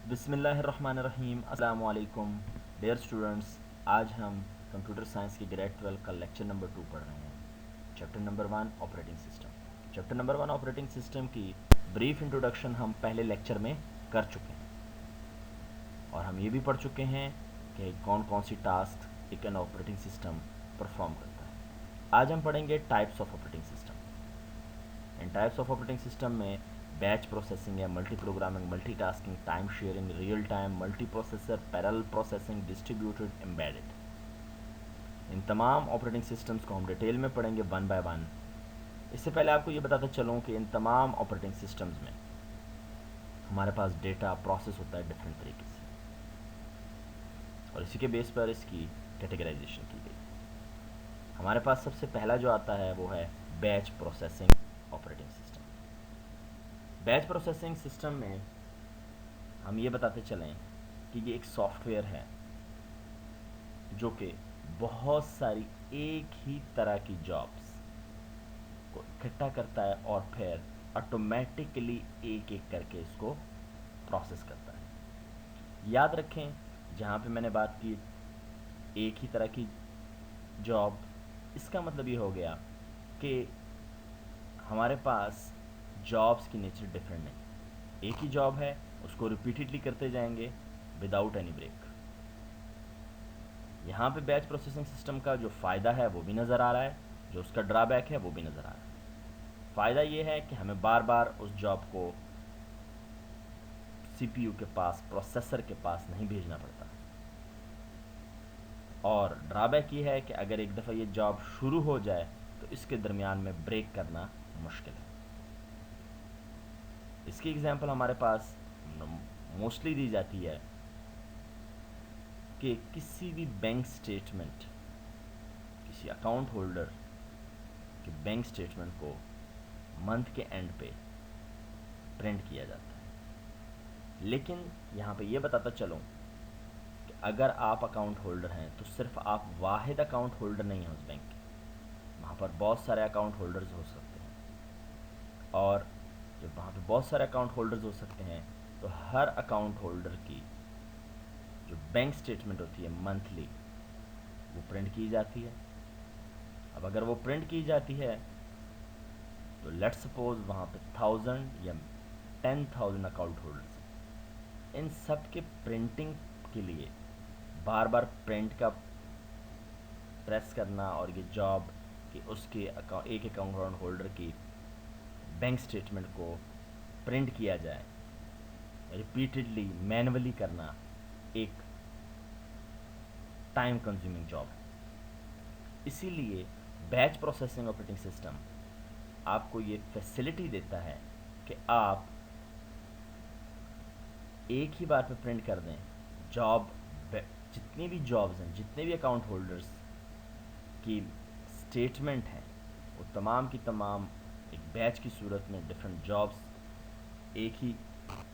بسم اللہ الرحمن الرحیم. السلام علیکم ڈیئر اسٹوڈنٹس. آج ہم کمپیوٹر سائنس کی گریڈ 12 کا لیکچر نمبر 2 پڑھ رہے ہیں. Chapter number 1 operating system. Chapter number 1 operating system کی بریف انٹروڈکشن ہم پہلے لیکچر میں کر چکے ہیں اور ہم یہ بھی پڑھ چکے ہیں کہ کون کون سی ٹاسک ایک این آپریٹنگ سسٹم پرفارم کرتا ہے. آج ہم پڑھیں گے ٹائپس آف آپریٹنگ سسٹم. ان ٹائپس آف آپریٹنگ سسٹم میں بیچ پروسیسنگ ہے, multiprogramming, multitasking, time sharing, real time, multiprocessor, parallel processing, distributed, embedded. ان تمام آپریٹنگ سسٹمز کو ہم ڈیٹیل میں پڑھیں گے ون بائی ون. اس سے پہلے آپ کو یہ بتاتا چلوں کہ ان تمام آپریٹنگ سسٹمز میں ہمارے پاس ڈیٹا پروسیس ہوتا ہے ڈفرینٹ طریقے سے, اور اسی کے بیس پر اس کی کیٹیگرائزیشن کی گئی. ہمارے پاس سب سے پہلا جو آتا ہے وہ ہے batch processing operating system. Batch processing system میں ہم یہ بتاتے چلیں کہ یہ ایک سافٹ ویئر ہے جو کہ بہت ساری ایک ہی طرح کی جابس کو اکٹھا کرتا ہے اور پھر آٹومیٹکلی ایک ایک کر کے اس کو پروسیس کرتا ہے. یاد رکھیں جہاں پہ میں نے بات کی ایک ہی طرح کی جاب, اس کا مطلب یہ ہو گیا کہ ہمارے پاس جابس کی نیچر ڈفرینٹ نہیں. ایک ہی جاب ہے, اس کو ریپیٹڈلی کرتے جائیں گے وداؤٹ اینی بریک. یہاں پہ بیچ پروسیسنگ سسٹم کا جو فائدہ ہے وہ بھی نظر آ رہا ہے, جو اس کا ڈرا بیک ہے وہ بھی نظر آ رہا ہے. فائدہ یہ ہے کہ ہمیں بار بار اس جاب کو سی پی یو کے پاس, پروسیسر کے پاس نہیں بھیجنا پڑتا, اور ڈرا بیک یہ ہے کہ اگر ایک دفعہ یہ جاب شروع ہو جائے تو اس کے درمیان میں بریک کرنا مشکل ہے. اس کی ایگزامپل ہمارے پاس موسٹلی دی جاتی ہے کہ کسی بھی بینک سٹیٹمنٹ, کسی اکاؤنٹ ہولڈر کے بینک سٹیٹمنٹ کو منتھ کے اینڈ پہ پرنٹ کیا جاتا ہے. لیکن یہاں پہ یہ بتاتا چلوں کہ اگر آپ اکاؤنٹ ہولڈر ہیں تو صرف آپ واحد اکاؤنٹ ہولڈر نہیں ہیں اس بینک کے, وہاں پر بہت سارے اکاؤنٹ ہولڈرز ہو سکتے ہیں, اور جب وہاں پہ بہت سارے اکاؤنٹ ہولڈرز ہو سکتے ہیں تو ہر اکاؤنٹ ہولڈر کی جو بینک سٹیٹمنٹ ہوتی ہے منتھلی وہ پرنٹ کی جاتی ہے. اب اگر وہ پرنٹ کی جاتی ہے تو لیٹ سپوز وہاں پہ 1000 یا 10,000 اکاؤنٹ ہولڈرز ہیں. ان سب کے پرنٹنگ کے لیے بار بار پرنٹ کا پریس کرنا اور یہ جاب کہ اس کے ایک اکاؤنٹ ہولڈر کی بینک سٹیٹمنٹ کو پرنٹ کیا جائے, ریپیٹڈلی مینولی کرنا ایک ٹائم کنزیومنگ جاب ہے. اسی لیے بیچ پروسیسنگ آپریٹنگ سسٹم آپ کو یہ فیسلٹی دیتا ہے کہ آپ ایک ہی بار پہ پرنٹ کر دیں. جاب جتنی بھی جابز ہیں, جتنے بھی اکاؤنٹ ہولڈرز کی سٹیٹمنٹ ہیں, وہ تمام کی تمام ایک بیچ کی صورت میں ڈفرینٹ جابز ایک ہی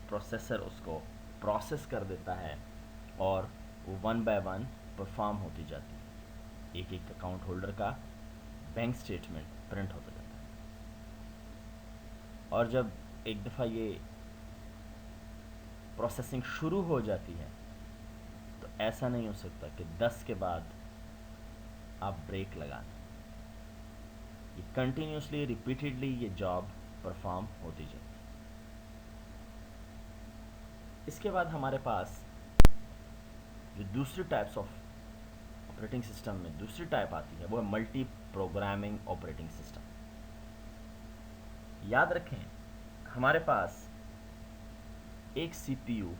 پروسیسر اس کو پروسیس کر دیتا ہے اور وہ ون بائی ون پرفارم ہوتی جاتی ہے. ایک ایک اکاؤنٹ ہولڈر کا بینک سٹیٹمنٹ پرنٹ ہوتا جاتا ہے. اور جب ایک دفعہ یہ پروسیسنگ شروع ہو جاتی ہے تو ایسا نہیں ہو سکتا کہ 10 کے بعد آپ بریک لگا دیں. یہ کنٹینیوسلی ریپیٹڈلی یہ جاب پرفارم ہوتی جاتی ہے. اس کے بعد ہمارے پاس جو دوسری ٹائپس آف آپریٹنگ سسٹم میں دوسری ٹائپ آتی ہے وہ ہے ملٹی پروگرامنگ آپریٹنگ سسٹم. یاد رکھیں ہمارے پاس ایک سی پی یو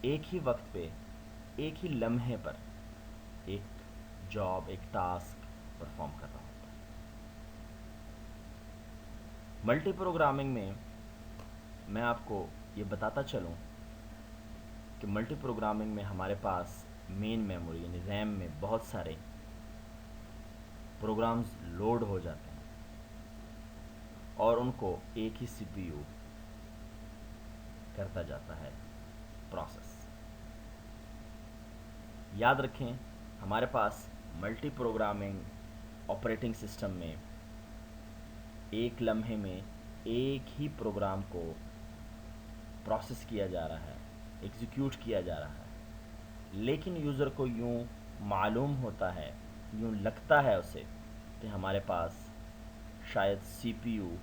ایک ہی وقت پہ ایک ہی لمحے پر ایک جاب, ایک ٹاسک پرفارم کر رہا ہوتا ہے. ملٹی پروگرامنگ میں آپ کو یہ بتاتا چلوں کہ ملٹی پروگرامنگ میں ہمارے پاس مین میموری یعنی ریم میں بہت سارے پروگرامز لوڈ ہو جاتے ہیں اور ان کو ایک ہی سی پی یو کرتا جاتا ہے پروسیس. یاد رکھیں ہمارے پاس ملٹی پروگرامنگ آپریٹنگ سسٹم میں ایک لمحے میں ایک ہی پروگرام کو پروسیس کیا جا رہا ہے، ایگزیکیوٹ کیا جا رہا ہے، لیکن یوزر کو یوں معلوم ہوتا ہے، یوں لگتا ہے اسے کہ ہمارے پاس شاید سی پی یو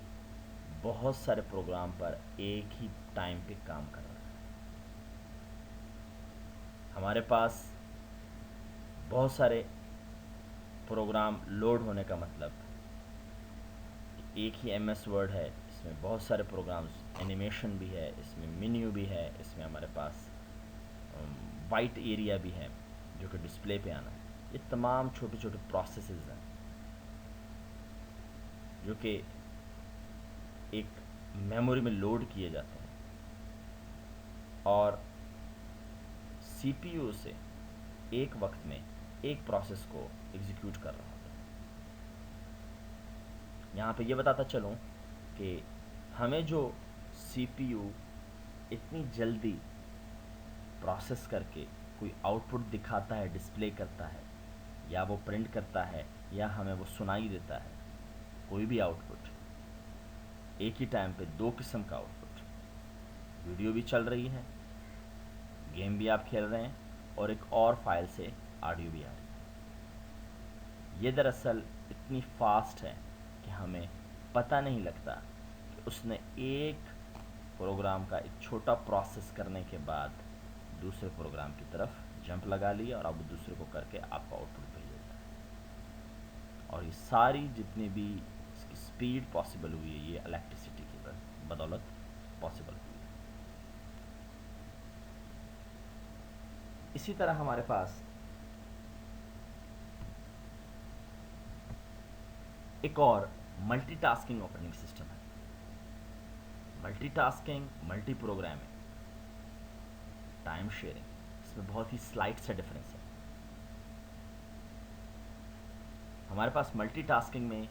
بہت سارے پروگرام پر ایک ہی ٹائم پہ کام کر رہا ہے، ہمارے پاس بہت سارے پروگرام لوڈ ہونے کا مطلب ایک ہی ایم ایس ورڈ ہے، اس میں بہت سارے پروگرامز، اینیمیشن بھی ہے، اس میں مینیو بھی ہے، اس میں ہمارے پاس وائٹ ایریا بھی ہے جو کہ ڈسپلے پہ آنا ہے. یہ تمام چھوٹے چھوٹے پروسیسز ہیں جو کہ ایک میموری میں لوڈ کیے جاتے ہیں اور سی پی یو سے ایک وقت میں ایک پروسیس کو ایگزیکیوٹ کر رہا ہوتا ہے. یہاں پہ یہ بتاتا چلوں کہ ہمیں جو سی پی یو اتنی جلدی پروسیس کر کے کوئی آؤٹ پٹ دکھاتا ہے، ڈسپلے کرتا ہے، یا وہ پرنٹ کرتا ہے، یا ہمیں وہ سنائی دیتا ہے، کوئی بھی آؤٹ پٹ ایک ہی ٹائم پہ دو قسم کا آؤٹ پٹ، ویڈیو بھی چل رہی ہے، گیم بھی آپ کھیل رہے ہیں، اور ایک اور فائل سے آڈیو بھی آ رہی ہے. یہ دراصل اتنی فاسٹ ہے کہ ہمیں پتہ نہیں لگتا کہ اس نے ایک پروگرام کا ایک چھوٹا پروسیس کرنے کے بعد دوسرے پروگرام کی طرف جمپ لگا لیا اور اب دوسرے کو کر کے آپ کو آؤٹ پٹ بھیج دیتا ہے. اور یہ ساری جتنی بھی اس کی سپیڈ پاسبل ہوئی ہے یہ الیکٹریسٹی کی بدولت پاسبل ہوئی ہے. اسی طرح ہمارے پاس ایک اور ملٹی ٹاسکنگ آپریٹنگ سسٹم ہے. Multitasking, multiprogramming, time sharing, اس میں بہت ہی سلائٹ سے ڈفرینس ہے. ہمارے پاس ملٹی ٹاسکنگ میں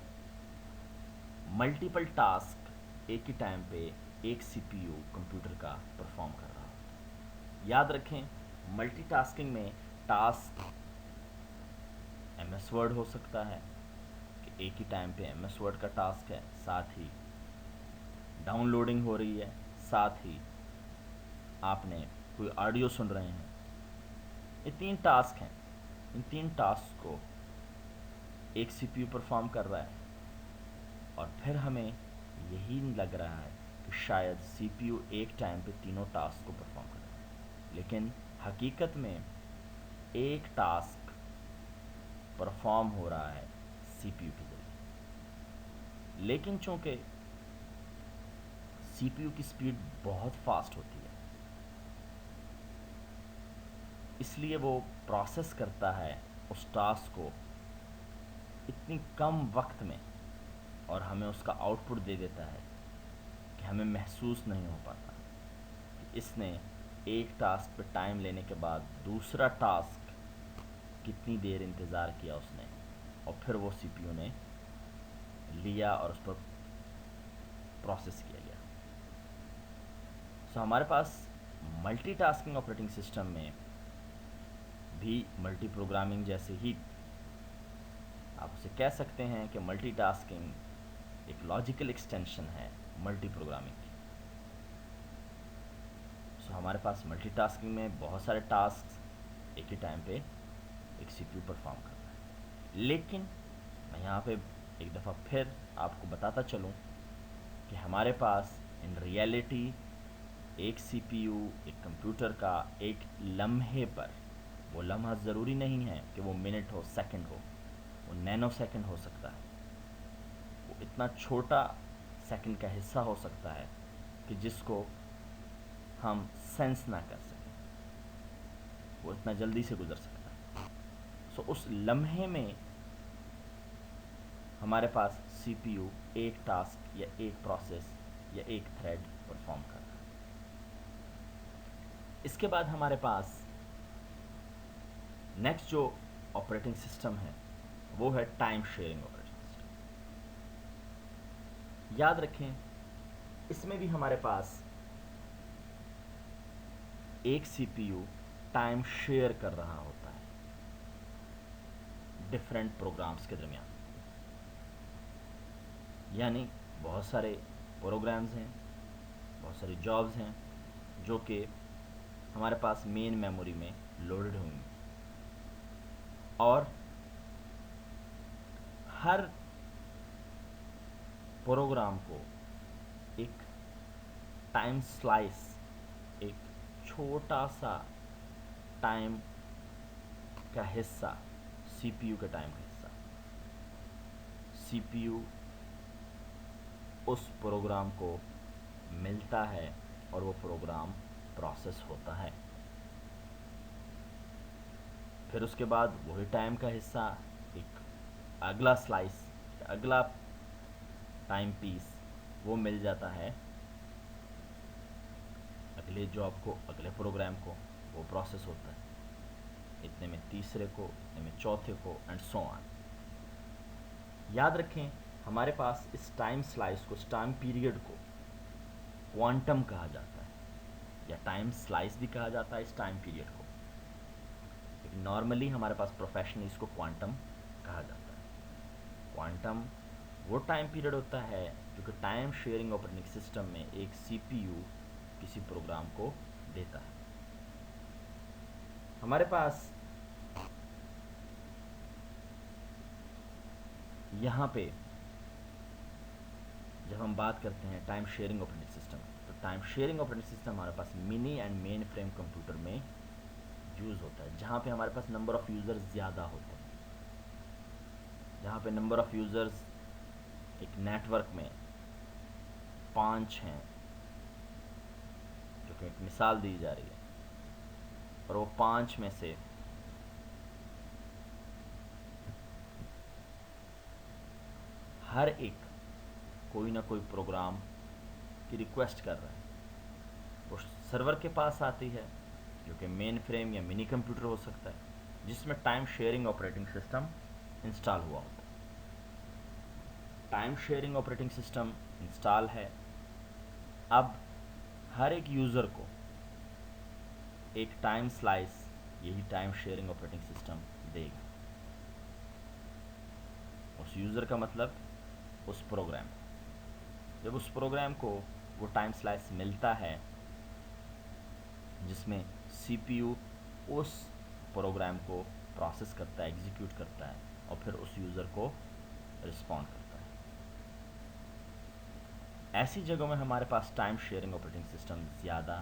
ملٹیپل ٹاسک ایک ہی ٹائم پہ ایک سی پی یو کمپیوٹر کا پرفارم کر رہا ہوتا ہے. یاد رکھیں ملٹی ٹاسکنگ میں ٹاسک ایم ایس ورڈ ہو سکتا ہے کہ ایک ہی ٹائم پہ ایم ایس ورڈ کا ٹاسک ہے، ساتھ ہی ڈاؤن لوڈنگ ہو رہی ہے، ساتھ ہی آپ نے کوئی آڈیو سن رہے ہیں. یہ تین ٹاسک ہیں، ان تین ٹاسک کو ایک سی پی یو پرفارم کر رہا ہے اور پھر ہمیں یہی لگ رہا ہے کہ شاید سی پی یو ایک ٹائم پہ تینوں ٹاسک کو پرفارم کر رہا ہے، لیکن حقیقت میں ایک ٹاسک پرفارم ہو رہا ہے سی پی یو کے ذریعے. لیکن چونکہ سی پی یو کی سپیڈ بہت فاسٹ ہوتی ہے اس لیے وہ پروسیس کرتا ہے اس ٹاسک کو اتنی کم وقت میں اور ہمیں اس کا آؤٹ پٹ دے دیتا ہے کہ ہمیں محسوس نہیں ہو پاتا کہ اس نے ایک ٹاسک پہ ٹائم لینے کے بعد دوسرا ٹاسک کتنی دیر انتظار کیا اس نے اور پھر وہ سی پی یو نے لیا اور اس پر پروسیس کیا گیا. سو ہمارے پاس ملٹی ٹاسکنگ آپریٹنگ سسٹم میں بھی ملٹی پروگرامنگ جیسے ہی آپ اسے کہہ سکتے ہیں کہ ملٹی ٹاسکنگ ایک لاجیکل ایکسٹینشن ہے ملٹی پروگرامنگ کی. سو ہمارے پاس ملٹی ٹاسکنگ میں بہت سارے ٹاسک ایک ہی ٹائم پہ ایک سی پی یو پرفارم کر رہا ہے. لیکن میں یہاں پہ ایک دفعہ پھر آپ کو بتاتا چلوں کہ ہمارے پاس ان ریئلٹی ایک سی پی یو ایک کمپیوٹر کا ایک لمحے پر، وہ لمحہ ضروری نہیں ہے کہ وہ منٹ ہو، سیکنڈ ہو، وہ نینو سیکنڈ ہو سکتا ہے، وہ اتنا چھوٹا سیکنڈ کا حصہ ہو سکتا ہے کہ جس کو ہم سینس نہ کر سکیں، وہ اتنا جلدی سے گزر سکتا ہے. سو اس لمحے میں ہمارے پاس سی پی یو ایک ٹاسک یا ایک پروسیس یا ایک تھریڈ پرفارم کر رہا ہے. اس کے بعد ہمارے پاس نیکسٹ جو آپریٹنگ سسٹم ہے وہ ہے ٹائم شیئرنگ آپریٹنگ سسٹم. یاد رکھیں اس میں بھی ہمارے پاس ایک C P you time share کر رہا ہوتا ہے ڈفرینٹ پروگرامز کے درمیان. یعنی بہت سارے پروگرامز ہیں، بہت ساری جابز ہیں جو کہ ہمارے پاس مین میموری میں لوڈڈ ہوں گی، اور ہر پروگرام کو ایک ٹائم سلائس، ایک چھوٹا سا ٹائم کا حصہ، سی پی یو کے ٹائم کا حصہ، سی پی یو اس پروگرام کو ملتا ہے اور وہ پروگرام پروسیس ہوتا ہے. پھر اس کے بعد وہی ٹائم کا حصہ ایک اگلا سلائس، اگلا ٹائم پیس وہ مل جاتا ہے اگلے جاب کو، اگلے پروگرام کو، وہ پروسیس ہوتا ہے. اتنے میں تیسرے کو، اتنے میں چوتھے کو، اینڈ سو آن. یاد رکھیں ہمارے پاس اس ٹائم سلائس کو، اس ٹائم پیریڈ کو کوانٹم کہا جاتا ہے، یا ٹائم سلائس بھی کہا جاتا ہے اس ٹائم پیریڈ کو، لیکن نارملی ہمارے پاس پروفیشنلی اس کو کوانٹم کہا جاتا ہے. کوانٹم وہ ٹائم پیریڈ ہوتا ہے جو کہ ٹائم شیئرنگ آپریٹنگ سسٹم میں ایک سی پی یو کسی پروگرام کو دیتا ہے. ہمارے پاس یہاں پہ جب ہم بات کرتے ہیں ٹائم شیئرنگ آپریٹنگ سسٹم، تو ٹائم شیئرنگ آپریٹنگ سسٹم ہمارے پاس mini and mainframe computer میں یوز ہوتا ہے، جہاں پہ ہمارے پاس نمبر آف یوزرز زیادہ ہوتے ہیں. جہاں پہ نمبر آف یوزرز ایک نیٹ ورک میں 5 ہیں، جو کہ ایک مثال دی جا رہی ہے، اور وہ 5 میں سے ہر ایک کوئی نہ کوئی پروگرام کی ریکویسٹ کر رہا ہے، وہ سرور کے پاس آتی ہے جو کہ مین فریم یا منی کمپیوٹر ہو سکتا ہے، جس میں time sharing operating system install ہوا ہوتا ہے. Time sharing operating system install ہے. اب ہر ایک یوزر کو ایک ٹائم سلائس یہی ٹائم شیئرنگ آپریٹنگ سسٹم دے گا. اس یوزر کا مطلب اس پروگرام. جب اس پروگرام کو وہ ٹائم سلائس ملتا ہے جس میں سی پی یو اس پروگرام کو پروسیس کرتا ہے، ایگزیکیوٹ کرتا ہے، اور پھر اس یوزر کو رسپونڈ کرتا ہے. ایسی جگہوں میں ہمارے پاس ٹائم شیئرنگ آپریٹنگ سسٹم زیادہ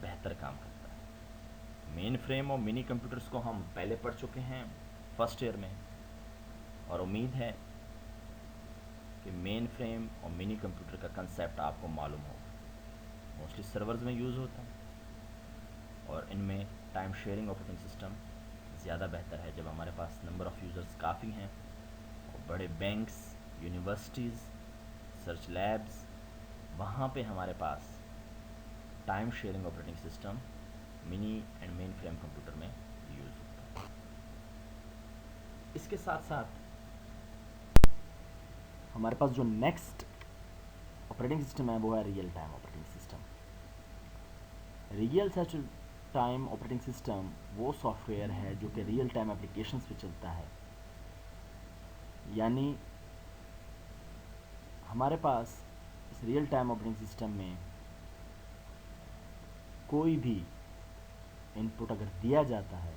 بہتر کام کرتا ہے. مین فریم اور منی کمپیوٹرز کو ہم پہلے پڑھ چکے ہیں فرسٹ ایئر میں، اور امید ہے کہ مین فریم اور منی کمپیوٹر کا کنسیپٹ آپ کو معلوم ہوگا. موسٹلی سرورز میں یوز ہوتا ہے، اور ان میں ٹائم شیئرنگ آپریٹنگ سسٹم زیادہ بہتر ہے جب ہمارے پاس نمبر آف یوزرز کافی ہیں، اور بڑے بینکس، یونیورسٹیز، ریسرچ لیبز، وہاں پہ ہمارے پاس time sharing operating system mini and mainframe computer میں یوز ہوتا ہے. اس کے ساتھ ساتھ ہمارے پاس جو نیکسٹ آپریٹنگ سسٹم ہے وہ ہے real time operating system. Real time operating system وہ سافٹ ویئر ہے جو کہ ریئل ٹائم اپلیکیشنز پہ چلتا ہے. یعنی ہمارے پاس اس ریئل ٹائم آپریٹنگ سسٹم میں کوئی بھی ان پٹ اگر دیا جاتا ہے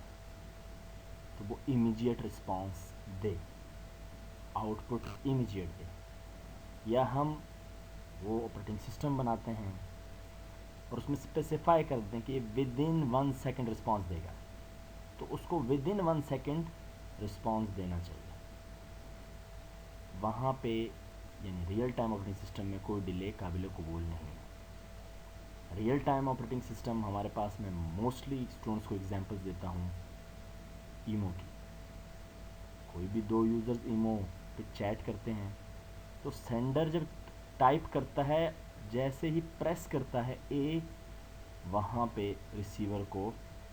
تو وہ امیجیٹ رسپانس دے، آؤٹ پٹ امیجیٹ دے. یا ہم وہ آپریٹنگ سسٹم بناتے ہیں اور اس میں اسپیسیفائی کر دیں کہ ود ان 1 سیکنڈ رسپانس دے گا، تو اس کو ود ان 1 سیکنڈ رسپانس دینا چاہیے. وہاں پہ یعنی ریئل ٹائم آپریٹنگ سسٹم میں کوئی ڈیلے قابل قبول نہیں ہے. ریئل ٹائم آپریٹنگ سسٹم ہمارے پاس میں موسٹلی اسٹوڈنٹس کو ایگزامپلس دیتا ہوں ایمو کی. کوئی بھی 2 یوزرز ایمو پہ چیٹ کرتے ہیں تو سینڈر جب ٹائپ کرتا ہے، جیسے ہی پریس کرتا ہے اے، وہاں پہ ریسیور کو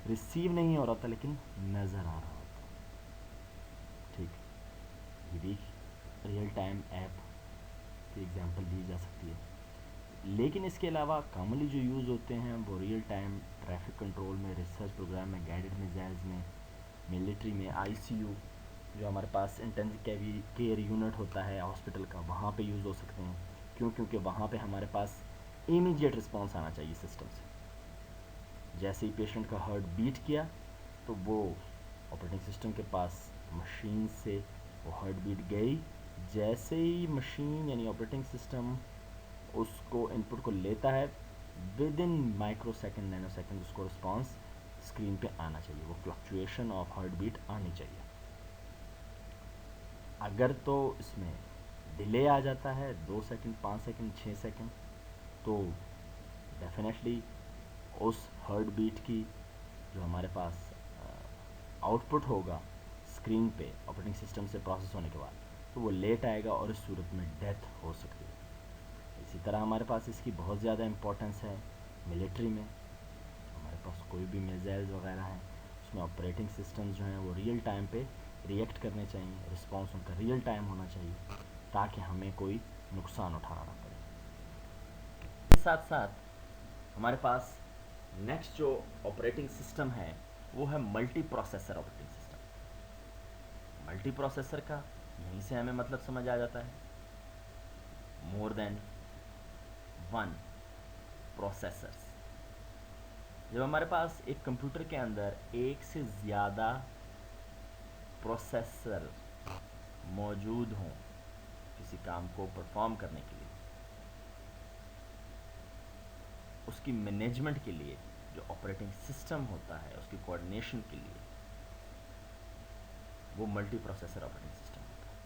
ریسیو نہیں ہو رہا تھا لیکن نظر آ رہا ہوتا. ٹھیک، یہ بھی ریئل ٹائم ایپ کی ایگزامپل دی جا سکتی ہے. لیکن اس کے علاوہ کامنلی جو یوز ہوتے ہیں وہ ریئل ٹائم ٹریفک کنٹرول میں، ریسرچ پروگرام میں، گائیڈڈ میزائلز میں، ملٹری میں، آئی سی یو جو ہمارے پاس انٹینسو کیئر یونٹ ہوتا ہے ہاسپٹل کا، وہاں پہ یوز ہو سکتے ہیں. کیونکہ وہاں پہ ہمارے پاس امیجیٹ رسپانس آنا چاہیے سسٹم سے. جیسے ہی پیشنٹ کا ہارٹ بیٹ کیا تو وہ آپریٹنگ سسٹم کے پاس مشین سے وہ ہارٹ بیٹ گئی. جیسے ہی مشین یعنی آپریٹنگ سسٹم اس کو ان پٹ کو لیتا ہے within microsecond nanosecond اس کو رسپانس اسکرین پہ آنا چاہیے, وہ فلکچویشن آف ہارٹ بیٹ آنی چاہیے. اگر تو اس میں ڈیلے آ جاتا ہے 2 سیکنڈ 5 سیکنڈ 6 سیکنڈ تو ڈیفینیٹلی اس ہارٹ بیٹ کی جو ہمارے پاس آؤٹ پٹ ہوگا اسکرین پہ آپریٹنگ سسٹم سے پروسیس ہونے کے بعد تو وہ لیٹ آئے گا اور اس صورت میں ڈیتھ ہو سکتی ہے. اسی طرح ہمارے پاس اس کی بہت زیادہ امپورٹنس ہے ملٹری میں. ہمارے پاس کوئی بھی میزائلز وغیرہ ہیں اس میں آپریٹنگ سسٹمز جو ہیں وہ ریئل ٹائم پہ ریئیکٹ کرنے چاہیے, رسپانس ان کا ریئل ٹائم ہونا چاہیے تاکہ ہمیں کوئی نقصان اٹھانا نہ پڑے. اس کے ساتھ ساتھ ہمارے پاس نیکسٹ جو آپریٹنگ سسٹم ہے وہ ہے multi processor operating system. Multi processor کا یہیں سے ہمیں مطلب سمجھ آ جاتا ہے مور دین ون پروسیسرس. جب ہمارے پاس ایک کمپیوٹر کے اندر ایک سے زیادہ پروسیسر موجود ہوں کسی کام کو پرفارم کرنے کے لیے, اس کی مینجمنٹ کے لیے جو آپریٹنگ سسٹم ہوتا ہے اس کی کوآرڈینیشن کے لیے وہ ملٹی پروسیسر آپریٹنگ سسٹم ہوتا ہے.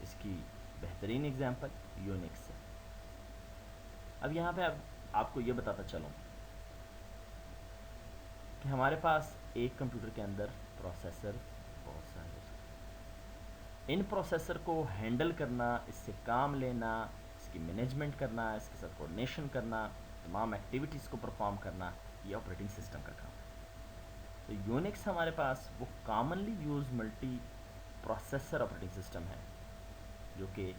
اس کی بہترین ایگزامپل یونکس ہے. اب یہاں پہ آپ کو یہ بتاتا چلوں کہ ہمارے پاس ایک کمپیوٹر کے اندر پروسیسر بہت سارے ہو سکتے ہیں. ان پروسیسر کو ہینڈل کرنا, اس سے کام لینا, اس کی مینجمنٹ کرنا, اس کے ساتھ کوآرڈینیشن کرنا, تمام ایکٹیویٹیز کو پرفارم کرنا, یہ آپریٹنگ سسٹم کا کام ہے. تو یونکس ہمارے پاس وہ commonly use multi processor operating system ہے جو کہ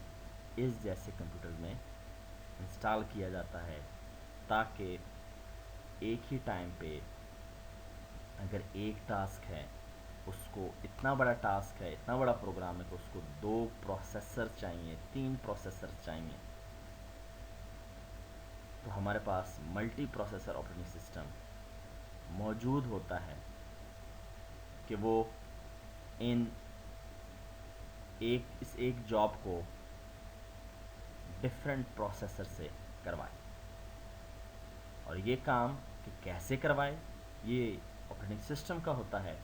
اس جیسے کمپیوٹر میں انسٹال کیا جاتا ہے تاکہ ایک ہی ٹائم پہ اگر ایک ٹاسک ہے اس کو اتنا بڑا ٹاسک ہے, اتنا بڑا پروگرام ہے کہ اس کو 2 پروسیسر چاہیے, 3 پروسیسر چاہیے, تو ہمارے پاس ملٹی پروسیسر آپریٹنگ سسٹم موجود ہوتا ہے کہ وہ اس ایک جاب کو ڈفرینٹ پروسیسر سے کروائے. اور یہ کام کہ کیسے کروائے یہ آپریٹنگ سسٹم کا ہوتا ہے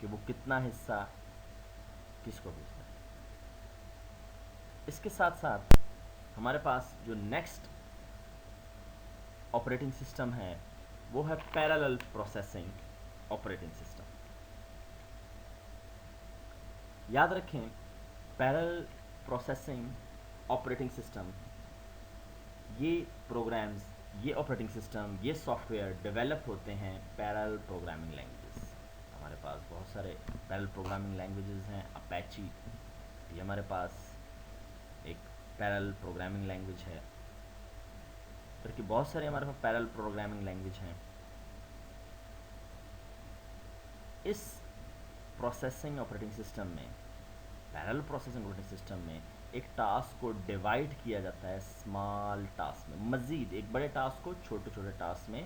کہ وہ کتنا حصہ کس کو بھیجنا ہے. اس کے ساتھ ساتھ ہمارے پاس جو نیکسٹ آپریٹنگ سسٹم ہے وہ ہے پیرالل پروسیسنگ آپریٹنگ سسٹم. یاد رکھیں پیرالل پروسیسنگ آپریٹنگ سسٹم یہ پروگرامز, یہ آپریٹنگ سسٹم, یہ سافٹ ویئر ڈیولپ ہوتے ہیں پیرالل پروگرامنگ لینگویجز. ہمارے پاس بہت سارے پیرالل پروگرامنگ لینگویجز ہیں. اپیچی یہ ہمارے پاس ایک پیرالل پروگرامنگ لینگویج ہے, بلکہ بہت سارے ہمارے پاس پیرالل پروگرامنگ لینگویج ہیں. اس پروسیسنگ آپریٹنگ سسٹم میں, پیرالل پروسیسنگ آپریٹنگ سسٹم میں ایک ٹاسک کو ڈیوائڈ کیا جاتا ہے اسمال ٹاسک میں, مزید ایک بڑے ٹاسک کو چھوٹے چھوٹے ٹاسک میں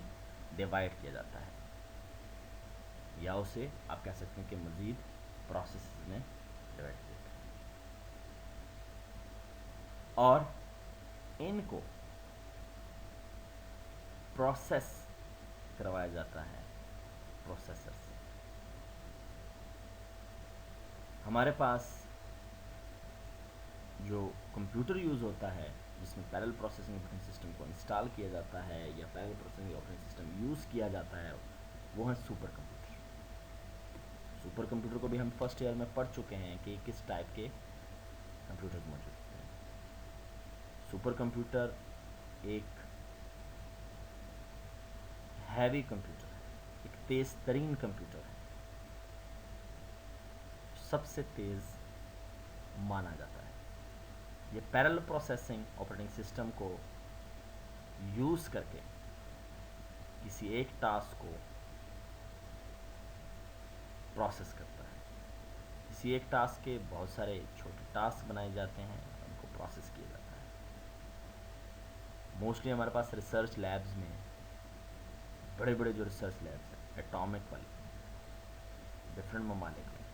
ڈیوائڈ کیا جاتا ہے, یا اسے آپ کہہ سکتے ہیں کہ مزید پروسیس میں ڈیوائڈ کیا جاتا ہے. اور ان کو پروسیس کروایا جاتا ہے پروسیسر سے. ہمارے پاس جو کمپیوٹر یوز ہوتا ہے جس میں پیرالل پروسیسنگ آپریٹنگ سسٹم کو انسٹال کیا جاتا ہے یا parallel processing operating system use کیا جاتا ہے وہ ہیں سپر کمپیوٹر. سپر کمپیوٹر کو بھی ہم فرسٹ ایئر میں پڑھ چکے ہیں کہ کس ٹائپ کے کمپیوٹر موجود ہوتے ہیں. سپر کمپیوٹر ایک ہیوی کمپیوٹر ہے, ایک تیز ترین کمپیوٹر ہے, سب سے تیز مانا جاتا ہے. یہ پیرالل پروسیسنگ آپریٹنگ سسٹم کو یوز کر کے کسی ایک ٹاسک کو پروسیس کرتا ہے. کسی ایک ٹاسک کے بہت سارے چھوٹے ٹاسک بنائے جاتے ہیں, ان کو پروسیس کیا جاتا ہے. موسٹلی ہمارے پاس ریسرچ لیبز میں بڑے بڑے جو ریسرچ لیبس ہیں ایٹامک والی ڈفرینٹ ممالک میں،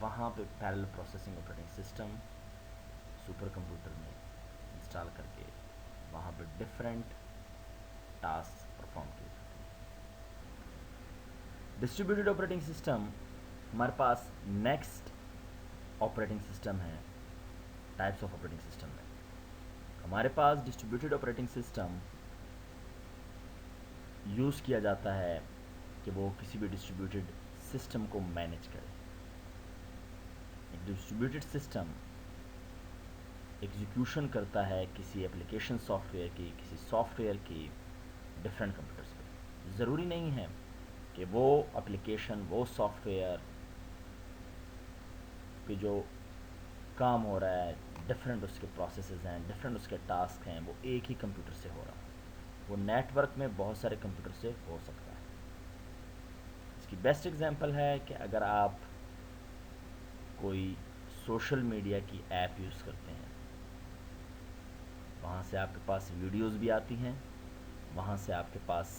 وہاں پہ parallel processing operating system super computer میں انسٹال کر کے وہاں پہ ڈفرینٹ ٹاسک پرفارم کیے جاتے ہیں۔ ڈسٹریبیوٹیڈ آپریٹنگ سسٹم ہمارے پاس نیکسٹ آپریٹنگ سسٹم ہے ٹائپس آف آپریٹنگ سسٹم میں۔ ہمارے پاس ڈسٹریبیوٹیڈ آپریٹنگ سسٹم یوز کیا جاتا ہے کہ وہ کسی بھی ڈسٹریبیوٹیڈ سسٹم کو مینیج کرے۔ ایک ڈسٹریبیوٹیڈ سسٹم ایگزیکیوشن کرتا ہے کسی اپلیکیشن سافٹ ویئر کی، کسی سافٹ ویئر کی ڈفرینٹ کمپیوٹرز پہ۔ ضروری نہیں ہے کہ وہ اپلیکیشن، وہ سافٹ ویئر پہ جو کام ہو رہا ہے، ڈفرینٹ اس کے پروسیسز ہیں، ڈفرینٹ اس کے ٹاسک ہیں، وہ ایک ہی کمپیوٹر سے ہو رہا ہے۔ وہ نیٹ ورک میں بہت سارے کمپیوٹر سے ہو سکتا ہے۔ اس کی بیسٹ ایگزامپل ہے کہ اگر آپ کوئی سوشل میڈیا کی ایپ یوز کرتے ہیں، وہاں سے آپ کے پاس ویڈیوز بھی آتی ہیں، وہاں سے آپ کے پاس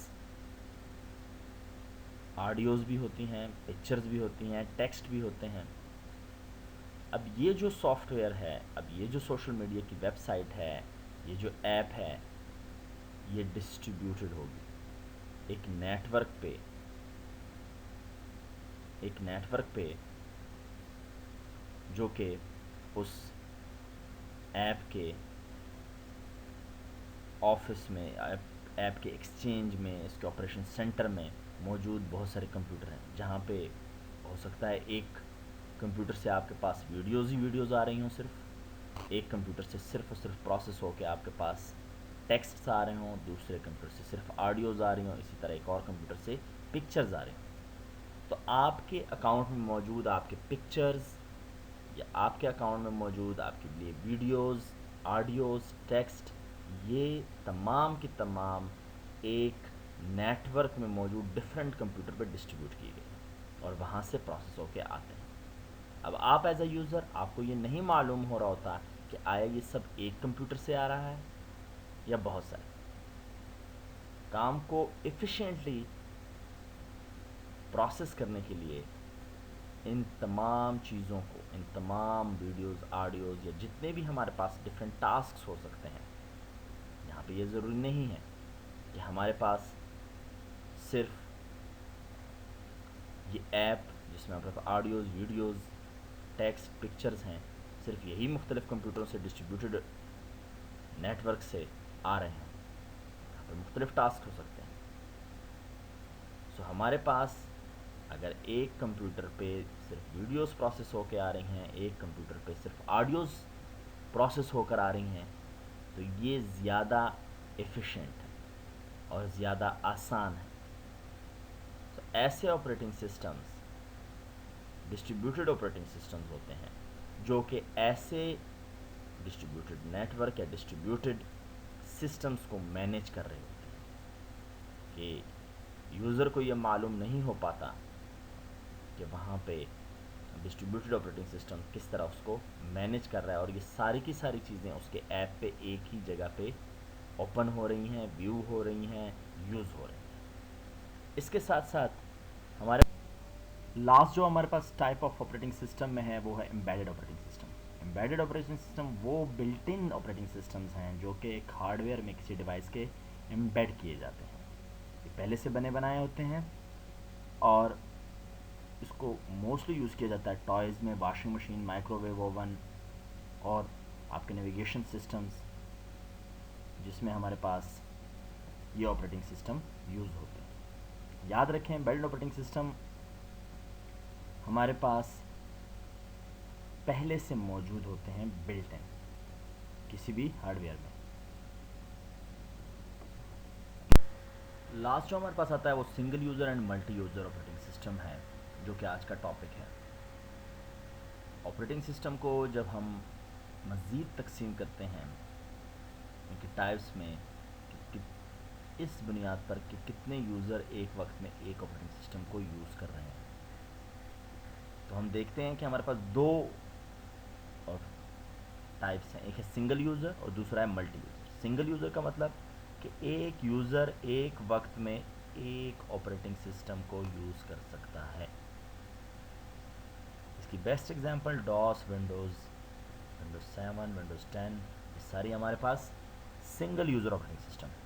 آڈیوز بھی ہوتی ہیں، پکچرز بھی ہوتی ہیں، ٹیکسٹ بھی ہوتے ہیں۔ اب یہ جو سافٹ ویئر ہے، اب یہ جو سوشل میڈیا کی ویب سائٹ ہے، یہ جو ایپ ہے، یہ ڈسٹریبیوٹیڈ ہوگی ایک نیٹ ورک پہ، ایک نیٹ ورک پہ جو کہ اس ایپ کے آفس میں، ایپ کے ایکسچینج میں، اس کے آپریشن سینٹر میں موجود بہت سارے کمپیوٹر ہیں، جہاں پہ ہو سکتا ہے ایک کمپیوٹر سے آپ کے پاس ویڈیوز ہی ویڈیوز آ رہی ہوں، صرف ایک کمپیوٹر سے صرف اور صرف پروسیس ہو کے آپ کے پاس ٹیکسٹس آ رہے ہوں، دوسرے کمپیوٹر سے صرف آڈیوز آ رہی ہوں، اسی طرح ایک اور کمپیوٹر سے پکچرز آ رہی ہوں۔ تو آپ کے اکاؤنٹ میں موجود آپ کے پکچرز یا آپ کے اکاؤنٹ میں موجود آپ کے لیے ویڈیوز، آڈیوز، ٹیکسٹ، یہ تمام کی تمام ایک نیٹ ورک میں موجود ڈفرینٹ کمپیوٹر پہ ڈسٹریبیوٹ کیے گئے اور وہاں سے پروسیس ہو کے آتے ہیں۔ اب آپ ایز اے یوزر، آپ کو یہ نہیں معلوم ہو رہا ہوتا کہ آیا یہ سب ایک کمپیوٹر سے آ رہا ہے یا بہت سارے۔ کام کو ایفیشینٹلی پروسیس کرنے کے لیے ان تمام چیزوں کو، ان تمام ویڈیوز، آڈیوز یا جتنے بھی ہمارے پاس ڈفرینٹ ٹاسکس ہو سکتے ہیں، یہاں پہ یہ ضروری نہیں ہے کہ ہمارے پاس صرف یہ ایپ جس میں ہمارے پاس آڈیوز، ویڈیوز، ٹیکسٹ، پکچرز ہیں، صرف یہی مختلف کمپیوٹروں سے ڈسٹریبیوٹیڈ نیٹ ورک سے آ رہے ہیں۔ یہاں پہ مختلف ٹاسک ہو سکتے ہیں۔ سو ہمارے پاس اگر ایک کمپیوٹر پہ صرف ویڈیوز پروسیس ہو کے آ رہی ہیں، ایک کمپیوٹر پہ صرف آڈیوز پروسیس ہو کر آ رہی ہیں، تو یہ زیادہ ایفیشینٹ ہے اور زیادہ آسان ہے۔ تو ایسے operating systems distributed operating systems ہوتے ہیں جو کہ ایسے ڈسٹریبیوٹیڈ نیٹ ورک یا ڈسٹریبیوٹیڈ سسٹمز کو مینیج کر رہے ہوتے ہیں کہ یوزر کو یہ معلوم نہیں ہو پاتا کہ وہاں پہ ڈسٹریبیوٹیڈ آپریٹنگ سسٹم کس طرح اس کو مینیج کر رہا ہے، اور یہ ساری کی ساری چیزیں اس کے ایپ پہ ایک ہی جگہ پہ اوپن ہو رہی ہیں، ویو ہو رہی ہیں، یوز ہو رہی ہیں۔ اس کے ساتھ ساتھ ہمارے لاسٹ جو ہمارے پاس ٹائپ آف آپریٹنگ سسٹم میں ہے وہ ہے embedded operating system. Embedded operating system وہ بلٹ ان آپریٹنگ سسٹمز ہیں جو کہ ایک ہارڈ ویئر میں کسی ڈیوائس کے امبیڈ کیے جاتے ہیں۔ یہ پہلے سے بنے بنائے ہوتے ہیں اور اس کو موسٹلی یوز کیا جاتا ہے ٹوائز میں، washing machine, microwave oven اور آپ کے نیویگیشن سسٹمز، جس میں ہمارے پاس یہ آپریٹنگ سسٹم یوز ہوتے ہیں۔ یاد رکھیں امبیڈڈ آپریٹنگ سسٹم ہمارے پاس پہلے سے موجود ہوتے ہیں بلٹ ان کسی بھی ہارڈ ویئر میں۔ لاسٹ جو ہمارے پاس آتا ہے وہ single user and multi user operating system ہے، جو کہ آج کا ٹاپک ہے۔ آپریٹنگ سسٹم کو جب ہم مزید تقسیم کرتے ہیں ان کے ٹائپس میں کہ اس بنیاد پر کہ کتنے یوزر ایک وقت میں ایک آپریٹنگ سسٹم کو یوز کر رہے ہیں، تو ہم دیکھتے ہیں کہ ہمارے پاس دو ٹائپس ہیں، ایک ہے سنگل یوزر اور دوسرا ہے ملٹی یوزر۔ سنگل یوزر کا مطلب کہ ایک یوزر ایک وقت میں ایک آپریٹنگ سسٹم کو یوز کر سکتا ہے. اس کی best example DOS, Windows 7، Windows 10، یہ ساری ہمارے پاس سنگل یوزر آپریٹنگ سسٹم ہے.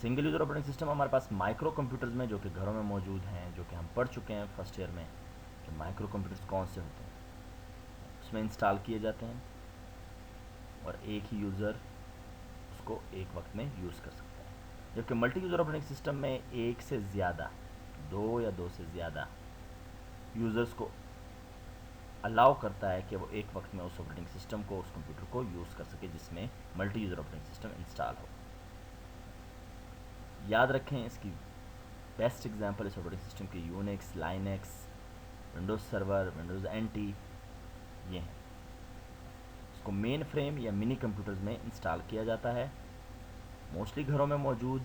سنگل یوزر آپریٹنگ سسٹم ہمارے پاس مائکرو کمپیوٹرز میں جو کہ گھروں میں موجود ہیں، جو کہ ہم پڑھ چکے ہیں فرسٹ ایئر میں کہ مائکرو کمپیوٹرز کون سے ہوتے ہیں، اس میں انسٹال کیے جاتے ہیں اور ایک ہی یوزر اس کو ایک وقت میں یوز کر سکتا ہے. جبکہ ملٹی یوزر آپریٹنگ سسٹم میں ایک سے زیادہ، دو یا دو سے زیادہ یوزرز کو الاؤ کرتا ہے کہ وہ ایک وقت میں اس آپریٹنگ سسٹم کو، اس کمپیوٹر کو یوز کر سکے جس میں multi user operating system install ہو. یاد رکھیں اس کی بیسٹ ایگزامپل اس آپریٹنگ سسٹم کی Unix, Linux, Windows server, Windows NT یہ ہیں. اس کو مین فریم یا منی کمپیوٹرز میں انسٹال کیا جاتا ہے. موسٹلی گھروں میں موجود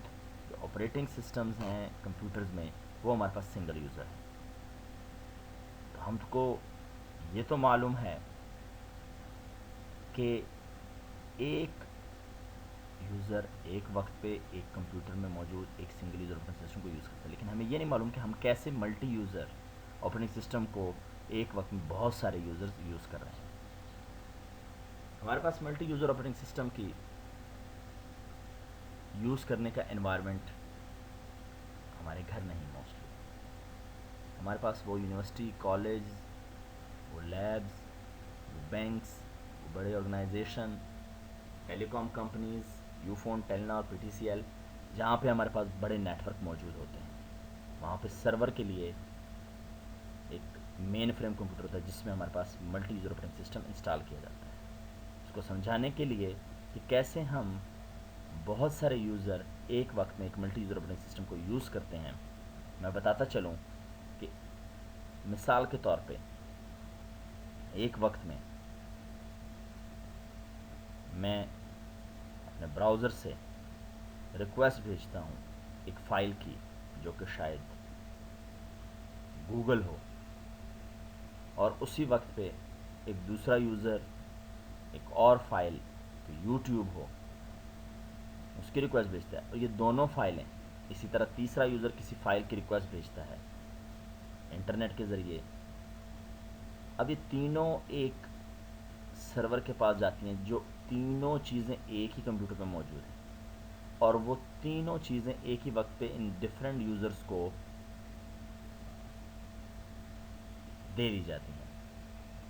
جو آپریٹنگ سسٹمز ہیں کمپیوٹرز میں وہ ہمارے پاس سنگل یوزر ہیں. تو ہم کو یہ تو معلوم ہے کہ ایک یوزر ایک وقت پہ ایک کمپیوٹر میں موجود ایک سنگل یوزر آپریٹنگ سسٹم کو یوز کرتا ہے، لیکن ہمیں یہ نہیں معلوم کہ ہم کیسے ملٹی یوزر آپریٹنگ سسٹم کو ایک وقت میں بہت سارے یوزرز یوز کر رہے ہیں. ہمارے پاس ملٹی یوزر آپریٹنگ سسٹم کی یوز کرنے کا انوائرمنٹ ہمارے گھر نہیں، موسٹلی ہمارے پاس وہ یونیورسٹی، کالج، وہ لیبز، وہ بینکس، وہ بڑے organization, telecom companies, Ufone, Telenor, PTCL، جہاں پہ ہمارے پاس بڑے نیٹ ورک موجود ہوتے ہیں. وہاں پہ سرور کے لیے ایک مین فریم کمپیوٹر ہوتا ہے جس میں ہمارے پاس multi user operating system install کیا جاتا ہے. اس کو سمجھانے کے لیے کہ کیسے ہم بہت سارے یوزر ایک وقت میں ایک ملٹی یوزر آپریٹنگ سسٹم کو یوز کرتے ہیں، میں بتاتا چلوں کہ مثال کے طور پہ ایک وقت میں میں اپنے براؤزر سے ریکویسٹ بھیجتا ہوں ایک فائل کی جو کہ شاید گوگل ہو، اور اسی وقت پہ ایک دوسرا یوزر ایک اور فائل جو یوٹیوب ہو اس کی ریکویسٹ بھیجتا ہے، اور یہ دونوں فائلیں اسی طرح تیسرا یوزر کسی فائل کی ریکویسٹ بھیجتا ہے انٹرنیٹ کے ذریعے. اب یہ تینوں ایک سرور کے پاس جاتی ہیں جو تینوں چیزیں ایک ہی کمپیوٹر پہ موجود ہیں، اور وہ تینوں چیزیں ایک ہی وقت پہ ان ڈفرینٹ یوزرز کو دے دی جاتی ہیں.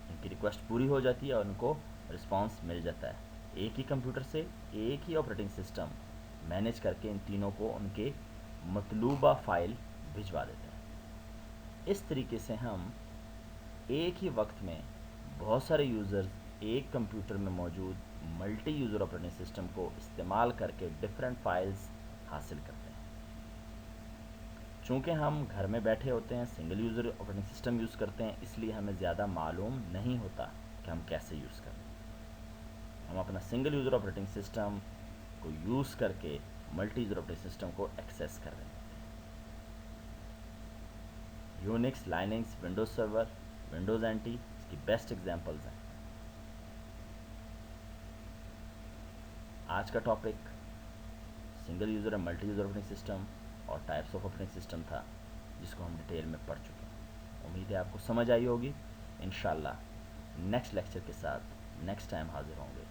ان کی ریکویسٹ پوری ہو جاتی ہے اور ان کو رسپانس مل جاتا ہے. ایک ہی کمپیوٹر سے ایک ہی آپریٹنگ سسٹم مینیج کر کے ان تینوں کو ان کے مطلوبہ فائل بھجوا دیتے ہیں. اس طریقے سے ہم ایک ہی وقت میں بہت سارے یوزرز ایک کمپیوٹر میں موجود ملٹی یوزر آپریٹنگ سسٹم کو استعمال کر کے ڈفرینٹ فائلز حاصل کرتے ہیں. چونکہ ہم گھر میں بیٹھے ہوتے ہیں، single user operating system use کرتے ہیں، اس لیے ہمیں زیادہ معلوم نہیں ہوتا کہ ہم کیسے یوز کریں. ہم اپنا سنگل یوزر آپریٹنگ سسٹم کو یوز کر کے ملٹی یوزر آپریٹنگ سسٹم کو ایکسیس کر رہے ہیں. Unix, Linux, Windows server, Windows NT اس کی بیسٹ ایگزامپلز ہیں. آج کا ٹاپک سنگل یوزر اور ملٹی یوزر آپریٹنگ سسٹم اور ٹائپس آف آپریٹنگ سسٹم تھا جس کو ہم ڈیٹیل میں پڑھ چکے ہیں. امید ہے آپ کو سمجھ آئی ہوگی. انشاءاللہ نیکسٹ لیکچر کے ساتھ نیکسٹ ٹائم حاضر ہوں گے.